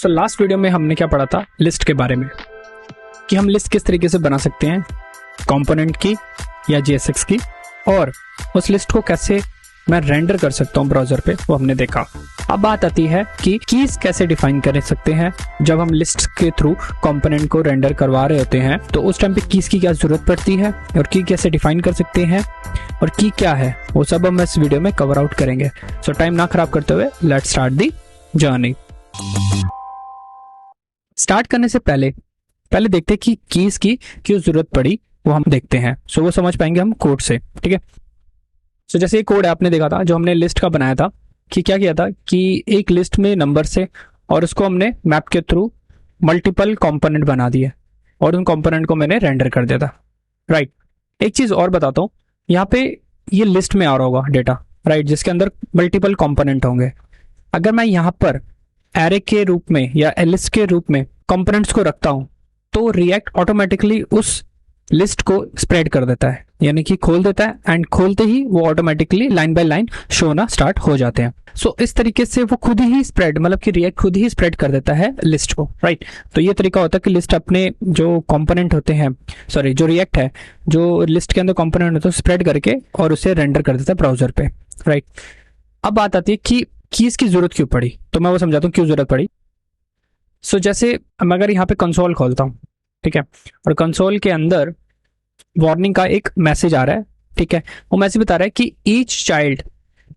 So last video में हमने क्या पढ़ा था, लिस्ट के बारे में, कि हम लिस्ट किस तरीके से बना सकते हैं, कंपोनेंट की या JSX की, और उस लिस्ट को कैसे मैं रेंडर कर सकता हूँ ब्राउजर पे, वो हमने देखा। अब बात आती है कि कीज कैसे डिफाइन कर सकते हैं। जब हम लिस्ट के थ्रू कंपोनेंट को रेंडर करवा रहे होते हैं तो उस टाइम पे कीज की क्या जरूरत पड़ती है और की कैसे डिफाइन कर सकते हैं और की क्या है, वो सब हम इस वीडियो में कवर आउट करेंगे। सो टाइम ना खराब करते हुए let's start the journey. Start करने से पहले देखते हैं कि कीज की क्यों जरूरत पड़ी, वो हम देखते हैं। सो वो समझ पाएंगे हम कोड से, ठीक है। सो जैसे ये कोड आपने देखा था जो हमने लिस्ट का बनाया था, कि क्या किया था कि एक लिस्ट में नंबर से और उसको हमने मैप के थ्रू मल्टीपल कंपोनेंट बना दिए और उन कंपोनेंट को मैंने रेंडर कर दिया था, राइट। एक चीज और बताता हूँ, यहाँ पे ये लिस्ट में आ रहा होगा डेटा, राइट, जिसके अंदर मल्टीपल कंपोनेंट होंगे। अगर मैं यहाँ पर एरे के रूप में या लिस्ट के रूप में कंपोनेंट्स को रखता हूँ तो रिएक्ट ऑटोमेटिकली उस लिस्ट को स्प्रेड कर देता है, यानी कि खोल देता है, एंड खोलते ही वो automatically line by line show होना स्टार्ट हो जाते हैं। सो इस तरीके से वो खुद ही स्प्रेड, मतलब कि रिएक्ट खुद ही स्प्रेड कर देता है लिस्ट को, राइट। तो ये तरीका होता है कि लिस्ट अपने जो कंपोनेंट होते हैं, सॉरी जो रिएक्ट है, जो लिस्ट के अंदर कंपोनेंट होते हैं स्प्रेड करके और उसे रेंडर कर देता है ब्राउजर पे, राइट। अब बात आती है कि कीज की जरूरत क्यों पड़ी, तो मैं वो समझाता हूँ क्यों जरूरत पड़ी। सो जैसे मैं अगर यहाँ पे कंसोल खोलता हूँ, ठीक है, और कंसोल के अंदर वार्निंग का एक मैसेज आ रहा है, ठीक है। वो मैसेज बता रहा है कि each child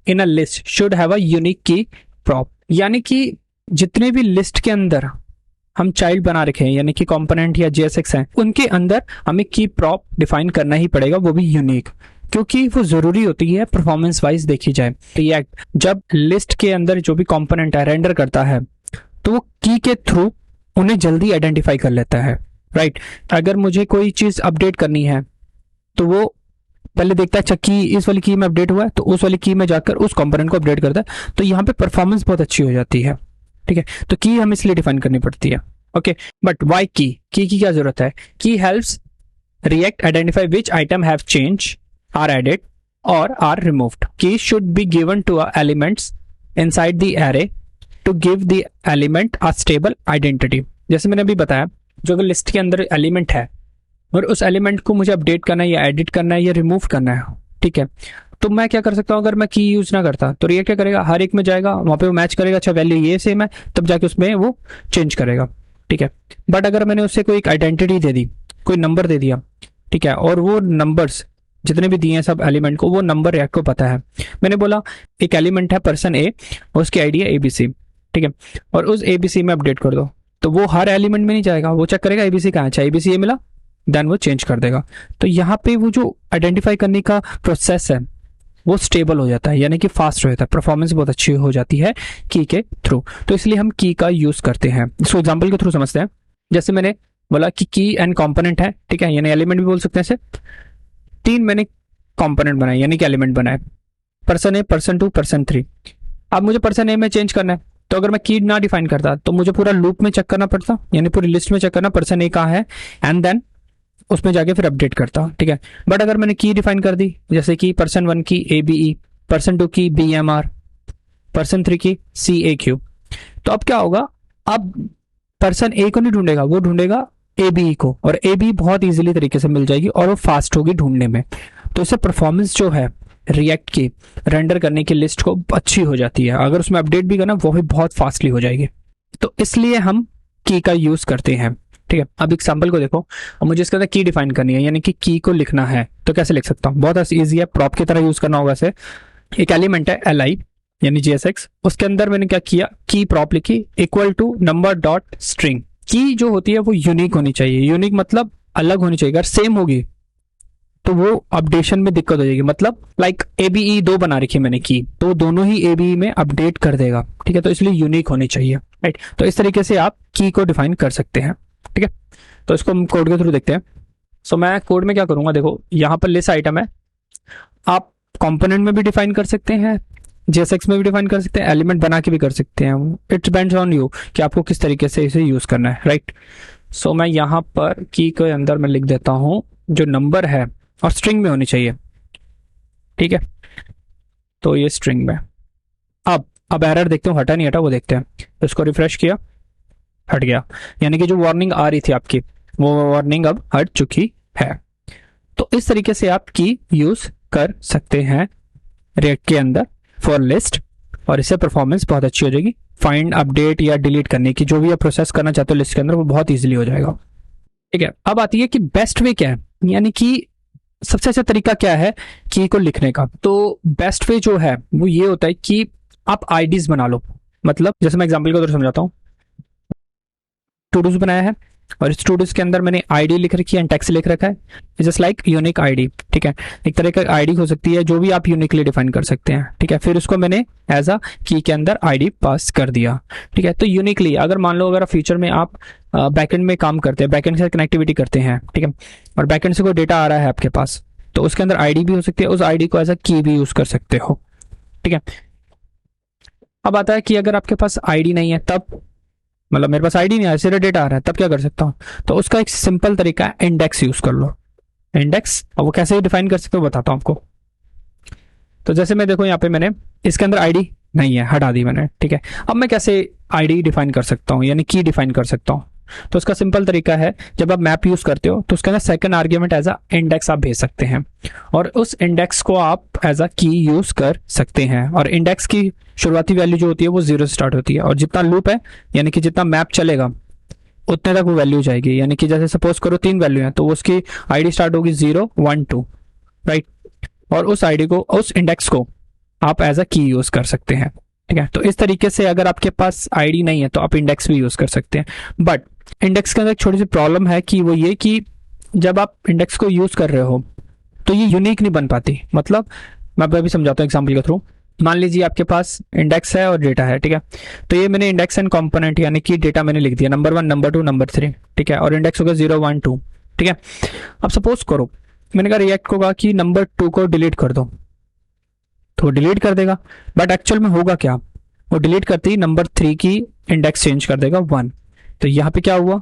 in a list should have a unique की प्रॉप, यानी कि जितने भी लिस्ट के अंदर हम चाइल्ड बना रखे हैं, यानी कि कंपोनेंट या JSX हैं, उनके अंदर हमें की प्रॉप डिफाइन करना ही पड़ेगा, वो भी यूनिक, क्योंकि वो जरूरी होती है परफॉर्मेंस वाइज देखी जाए। रिएक्ट जब लिस्ट के अंदर जो भी कंपोनेंट है रेंडर करता है तो वो की के थ्रू उन्हें जल्दी आइडेंटिफाई कर लेता है, राइट। अगर मुझे कोई चीज अपडेट करनी है तो वो पहले देखता है अच्छा की इस वाली की में अपडेट हुआ है, तो उस वाली की में जाकर उस कंपोनेंट को अपडेट करता है, तो यहाँ पे परफॉर्मेंस बहुत अच्छी हो जाती है, ठीक है। तो की हमें इसलिए डिफाइन करनी पड़ती है, ओके। बट वाई की क्या जरूरत है? Key helps React identify which item have change, are added और are removed. Key should be given to elements inside the array to give the element a stable identity. जैसे मैंने अभी बताया, जो अगर लिस्ट के अंदर एलिमेंट है और उस एलिमेंट को मुझे अपडेट करना है या एडिट करना है या रिमूव करना है, ठीक है, तो मैं क्या कर सकता हूँ? अगर मैं की यूज ना करता तो रिएक्ट क्या करेगा, हर एक में जाएगा, वहां पे वो मैच करेगा, अच्छा वैल्यू ये सेम है, तब जाके उसमें वो चेंज करेगा, ठीक है। बट अगर मैंने उससे कोई एक आइडेंटिटी दे दी, कोई नंबर दे दिया, ठीक है, और वो नंबर्स जितने भी दिए हैं सब एलिमेंट को, वो नंबर रिएक्ट को पता है। मैंने बोला एक एलिमेंट है पर्सन ए, उसकी आईडी है ABC, ठीक है, और उस ABC में अपडेट कर दो, तो वो हर एलिमेंट में नहीं जाएगा, वो चेक करेगा ABC कहाँ है, अच्छा ABC ये मिला, देन वो चेंज कर देगा। तो यहाँ पे वो जो आइडेंटिफाई करने का प्रोसेस है वो स्टेबल हो जाता है, यानी कि फास्ट हो जाता है, परफॉर्मेंस बहुत अच्छी हो जाती है की के थ्रू। तो इसलिए हम की का यूज करते हैं। इसको एग्जाम्पल के थ्रू समझते हैं। जैसे मैंने बोला कि की एंड कॉम्पोनेंट है, ठीक है, यानी एलिमेंट भी बोल सकते हैं इसे। 3 मैंने कॉम्पोनेंट बनाए, यानी कि एलिमेंट बनाए, पर्सन A, पर्सन 2, पर्सन 3। अब मुझे पर्सन A में चेंज करना है, तो अगर मैं की ना डिफाइन करता तो मुझे पूरा लूप में चेक करना पड़ता, यानी पूरी लिस्ट में चेक करना पर्सन A कहाँ है, एंड देन उसमें जाके फिर अपडेट करता, ठीक है। बट अगर मैंने की डिफाइन कर दी, जैसे कि पर्सन 1 की ABE, पर्सन 2 की BMR, पर्सन 3 की CAQ, तो अब क्या होगा, अब पर्सन A को नहीं ढूंढेगा, वो ढूंढेगा ABE को, और ABE बहुत इजीली तरीके से मिल जाएगी और वो फास्ट होगी ढूंढने में। तो इससे परफॉर्मेंस जो है रिएक्ट की रेंडर करने की लिस्ट को अच्छी हो जाती है। अगर उसमें अपडेट भी करना वो भी बहुत फास्टली हो जाएगी, तो इसलिए हम की का यूज करते हैं, ठीक है। अब एग्जांपल को देखो, अब मुझे इसके अंदर की डिफाइन करनी है, यानी कि की को लिखना है, तो कैसे लिख सकता हूँ? बहुत ईजी है, प्रॉप की तरह यूज करना होगा इसे। एक एलिमेंट है LI यानी JSX, उसके अंदर मैंने क्या किया, की प्रॉप लिखी equal to number dot string. Key जो होती है वो यूनिक होनी चाहिए, यूनिक मतलब अलग होनी चाहिए। अगर सेम होगी तो वो अपडेशन में दिक्कत हो जाएगी, मतलब लाइक ABE 2 बना रखी है मैंने की, तो दोनों ही ABE में अपडेट कर देगा, ठीक है। तो इसलिए यूनिक होनी चाहिए, राइट। तो इस तरीके से आप की को डिफाइन कर सकते हैं, ठीक है। तो इसको हम कोड के थ्रू देखते हैं। सो मैं कोड में क्या करूंगा, देखो यहाँ पर लिस्ट आइटम है, आप कंपोनेंट में भी डिफाइन कर सकते हैं, JSX में भी डिफाइन कर सकते हैं, एलिमेंट बना के भी कर सकते हैं। इट डिपेंड्स ऑन यू कि आपको किस तरीके से इसे यूज करना है, राइट। सो मैं यहाँ पर की के अंदर मैं लिख देता हूँ जो नंबर है, और स्ट्रिंग में होनी चाहिए, ठीक है। तो ये स्ट्रिंग में, अब एरर देखते हो, हटा नहीं हटा वो देखते हैं। तो इसको रिफ्रेश किया, हट गया, यानी कि जो वार्निंग आ रही थी आपकी वो वार्निंग अब हट चुकी है। तो इस तरीके से आप की यूज कर सकते हैं रिएक्ट के अंदर फॉर लिस्ट, और इससे परफॉर्मेंस बहुत अच्छी हो जाएगी। फाइंड, अपडेट या डिलीट करने की जो भी आप प्रोसेस करना चाहते हो लिस्ट के अंदर वो बहुत ईजिली हो जाएगा। ठीक है, अब आती है कि बेस्ट वे क्या है, यानी कि सबसे अच्छा तरीका क्या है की को लिखने का। तो बेस्ट वे जो है वो ये होता है कि आप आईडीज बना लो। मतलब जैसे मैं एग्जांपल के तौर समझाता हूँ, टूडूज बनाया है और इस टूडूज के अंदर मैंने आईडी लिख रखी है एंड टेक्स्ट लिख रखा है, जस्ट लाइक यूनिक आईडी। ठीक है, एक तरह का आईडी हो सकती है जो भी आप यूनिकली डिफाइन कर सकते हैं। ठीक है, फिर उसको मैंने एज अ की के अंदर आईडी पास कर दिया। ठीक है, तो यूनिकली अगर मान लो अगर फ्यूचर में आप बैकएंड में काम करते हैं, बैकएंड से कनेक्टिविटी करते हैं, ठीक है, और बैकएंड से कोई डेटा आ रहा है आपके पास, तो उसके अंदर आईडी भी हो सकती है, उस आईडी को एज अ की भी यूज कर सकते हो। ठीक है, अब आता है कि अगर आपके पास आईडी नहीं है तब, मतलब मेरे पास आईडी नहीं है सिर्फ डेटा आ रहा है, तब क्या कर सकता हूँ। तो उसका एक सिंपल तरीका है इंडेक्स यूज कर लो। इंडेक्स, अब वो कैसे डिफाइन कर सकते हो बताता हूँ आपको। तो जैसे मैं देखो यहाँ पे मैंने इसके अंदर आईडी नहीं है, हटा दी मैंने। ठीक है, अब मैं कैसे आईडी डिफाइन कर सकता हूँ, यानी की डिफाइन कर सकता हूँ। तो उसका सिंपल तरीका है, जब आप मैप यूज करते हो तो उसके अंदर second argument as a index आप भेज सकते हैं, और उस इंडेक्स को आप एज अ की यूज कर सकते हैं। और इंडेक्स की शुरुआती वैल्यू जो होती है वो 0 से स्टार्ट होती है, और जितना लूप है यानी कि जितना मैप चलेगा उतने तक वो वैल्यू जाएगी। यानी कि जैसे सपोज करो 3 वैल्यू है तो उसकी आईडी स्टार्ट होगी 0 1 2, राइट, और उस आईडी को, उस इंडेक्स को आप एज अ की यूज कर सकते हैं। ठीक है, तो इस तरीके से अगर आपके पास आईडी नहीं है तो आप इंडेक्स भी यूज कर सकते हैं। बट इंडेक्स के अंदर एक छोटी सी प्रॉब्लम है कि वो ये कि जब आप इंडेक्स को यूज कर रहे हो तो ये यूनिक नहीं बन पाती। मतलब मैं अभी समझाता हूँ एग्जाम्पल के थ्रू। मान लीजिए आपके पास इंडेक्स है और डेटा है, ठीक है, तो ये मैंने इंडेक्स एंड कंपोनेंट यानी कि डेटा मैंने लिख दिया नंबर 1 नंबर 2 नंबर 3, ठीक है, और इंडेक्स होगा 0 1 2। ठीक है, अब सपोज करो मैंने कहा रिएक्ट को कहा कि नंबर 2 को डिलीट कर दो, तो वो डिलीट कर देगा। बट एक्चुअल में होगा क्या, वो डिलीट करते ही नंबर 3 की इंडेक्स चेंज कर देगा 1। तो यहाँ पे क्या हुआ,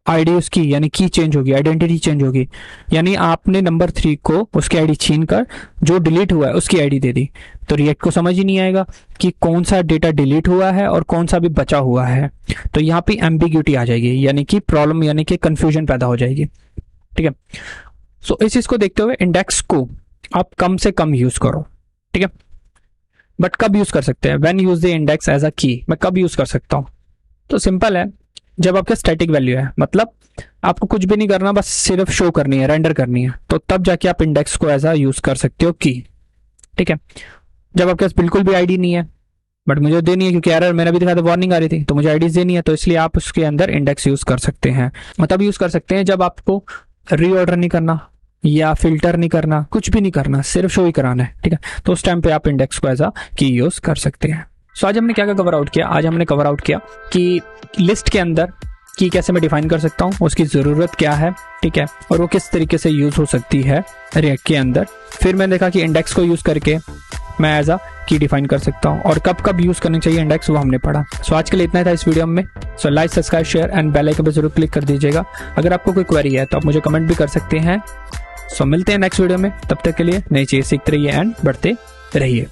आईडी उसकी यानी की चेंज होगी, आइडेंटिटी चेंज होगी, यानी आपने नंबर 3 को उसकी आईडी छीन कर जो डिलीट हुआ है उसकी आईडी दे दी। तो रिएक्ट को समझ ही नहीं आएगा कि कौन सा डेटा डिलीट हुआ है और कौन सा भी बचा हुआ है। तो यहाँ पे एम्बिग्यूटी आ जाएगी, यानी कि प्रॉब्लम, यानी कि कंफ्यूजन पैदा हो जाएगी। ठीक है, सो इस चीज को देखते हुए इंडेक्स को आप कम से कम यूज करो। ठीक है, बट कब यूज कर सकते हैं, when use the index as a key. मैं कब यूज कर सकता हूँ, तो सिंपल है, जब आपका स्टैटिक वैल्यू है, मतलब आपको कुछ भी नहीं करना, बस सिर्फ शो करनी है, रेंडर करनी है, तो तब जाके आप इंडेक्स को एज अ यूज कर सकते हो की। ठीक है, जब आपके पास बिल्कुल भी आईडी नहीं है बट मुझे देनी है क्योंकि एरर मैंने भी दिखाया था, वार्निंग आ रही थी, तो मुझे आईडीज देनी है, तो इसलिए आप उसके अंदर इंडेक्स यूज कर सकते हैं। मतलब यूज कर सकते हैं जब आपको रीऑर्डर नहीं करना या फिल्टर नहीं करना, कुछ भी नहीं करना, सिर्फ शो ही कराना है। ठीक है, तो उस टाइम पे आप इंडेक्स को एज अ की यूज कर सकते हैं। सो आज हमने क्या क्या कवर आउट किया, आज हमने कवर आउट किया कि लिस्ट के अंदर की कैसे मैं डिफाइन कर सकता हूँ, उसकी जरूरत क्या है, ठीक है, और वो किस तरीके से यूज हो सकती है रिएक्ट के अंदर। फिर मैंने देखा कि इंडेक्स को यूज करके मैं एज अ की डिफाइन कर सकता हूँ, और कब कब यूज करनी चाहिए इंडेक्स वो हमने पढ़ा। सो आज के लिए इतना था इस वीडियो में। So like subscribe share and bell icon पर जरूर क्लिक कर दीजिएगा। अगर आपको कोई क्वेरी है तो आप मुझे कमेंट भी कर सकते हैं। सो मिलते हैं नेक्स्ट वीडियो में, तब तक के लिए नई चीज सीखते रहिए एंड बढ़ते रहिए।